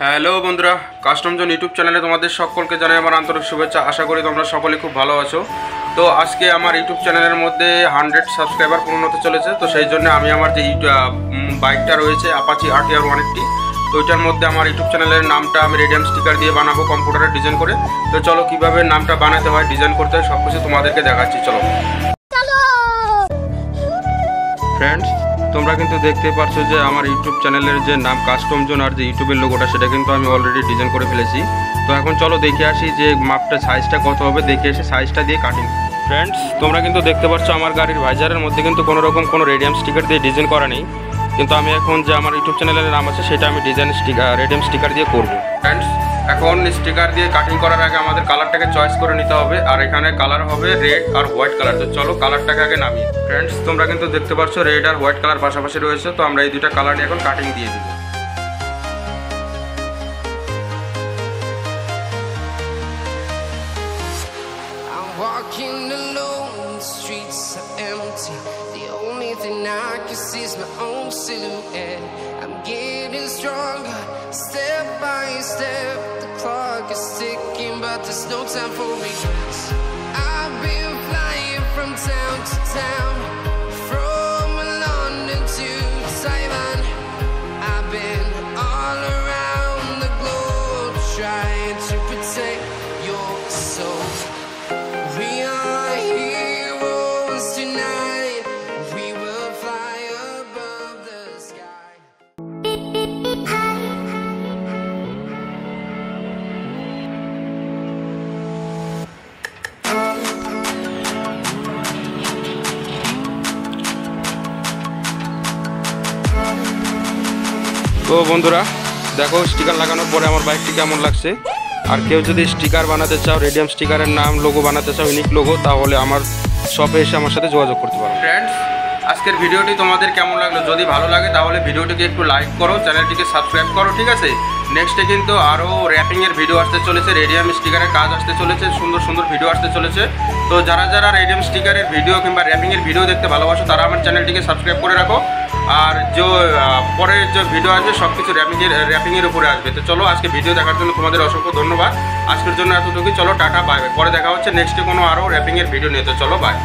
Hello বন্ধুরা, custom zone YouTube চ্যানেলে তোমাদের সকলকে জানাই আমার আন্তরিক শুভেচ্ছা। আশা করি তোমরা সকলে খুব ভালো আছো। তো আজকে আমার ইউটিউব চ্যানেলের মধ্যে 100 সাবস্ক্রাইবার পূর্ণ হতে চলেছে। তো সেই জন্য আমি আমার যে বাইকটা রয়েছে অ্যাপাচি RTR 180, তো ওইটার মধ্যে আমার ইউটিউব চ্যানেলের নামটা আমি রেডিয়াম স্টিকার দিয়ে বানাবো কম্পিউটারে ডিজাইন করে। তো চলো কীভাবে নামটা বানাতে হয়, ডিজাইন করতে হয়, সব কিছু তোমাদেরকে দেখাচ্ছি। চলো ফ্রেন্ডস, তোমরা কিন্তু দেখতে পাচ্ছ যে আমার ইউটিউব চ্যানেলের যে নাম কাস্টম জোন আর যে ইউটিউবের লোগোটা সেটা কিন্তু আমি অলরেডি ডিজাইন করে ফেলেছি। তো এখন চলো দেখে আসি যে মাপটা সাইজটা কত হবে, দেখে এসে সাইজটা দিয়ে কাটিং। ফ্রেন্ডস, তোমরা কিন্তু দেখতে পাচ্ছ আমার গাড়ির ভাইজারের মধ্যে কিন্তু কোনো রকম কোনো রেডিয়াম স্টিকার দিয়ে ডিজাইন করা নেই, কিন্তু আমি এখন যে আমার ইউটিউব চ্যানেলের নাম আছে সেটা আমি ডিজাইন রেডিয়াম স্টিকার দিয়ে করব। ফ্রেন্ডস, এখন স্টিকার দিয়ে কাটিং করার আগে আমাদের কালারটাকে চয়েস করে নিতে হবে, আর এখানে কালার হবে রেড আর হোয়াইট কালার। তো চলো কালারটাকে আগে নামি। ফ্রেন্ডস, তোমরা কিন্তু দেখতে পাচ্ছ রেড আর হোয়াইট কালার পাশাপাশি রয়েছে। তো আমরা এই দুইটা কালার নিয়ে এখন কাটিং দিয়ে দিব। Walking alone, the streets are empty. The only thing I can see is my own silhouette. I'm getting stronger, step by step. The clock is ticking, but there's no time for regrets. I've been flying from town to town, from London to Taiwan. I've been all around the globe, trying to protect your soul. We are heroes tonight. We will fly above the sky. তো বন্ধুরা দেখো, sticker লাগানোর পরে আমার বাইকটি কেমন লাগছে। আর কেউ যদি স্টিকার বানাতে চাও, রেডিয়াম স্টিকারের নাম লোগো বানাতে চাও, ইউনিক লোগো, তাহলে আমার শপে এসে আমার সাথে যোগাযোগ করতে পারো। ফ্রেন্ডস, আজকের ভিডিওটি তোমাদের কেমন লাগলো? যদি ভালো লাগে তাহলে ভিডিওটিকে একটু লাইক করো, চ্যানেলটিকে সাবস্ক্রাইব করো, ঠিক আছে? নেক্সটে কিন্তু আরও র্যাপিংয়ের ভিডিও আসতে চলেছে, রেডিয়াম স্টিকারের কাজ আসতে চলেছে, সুন্দর সুন্দর ভিডিও আসতে চলেছে। তো যারা যারা রেডিয়াম স্টিকারের ভিডিও কিংবা র্যাপিংয়ের ভিডিও দেখতে ভালোবাসো তারা আমার চ্যানেলটিকে সাবস্ক্রাইব করে রাখো। আর যে পরের যে ভিডিও আসবে সব কিছু র্যাপিংয়ের উপরে আসবে। তো চলো, আজকে ভিডিও দেখার জন্য তোমাদের অসংখ্য ধন্যবাদ। আজকের জন্য এতটুকুই। চলো টাটা, বাই বাই। পরে দেখা হচ্ছে নেক্সটে কোনো আরও র্যাপিংয়ের ভিডিও নিয়ে। তো চলো বাই।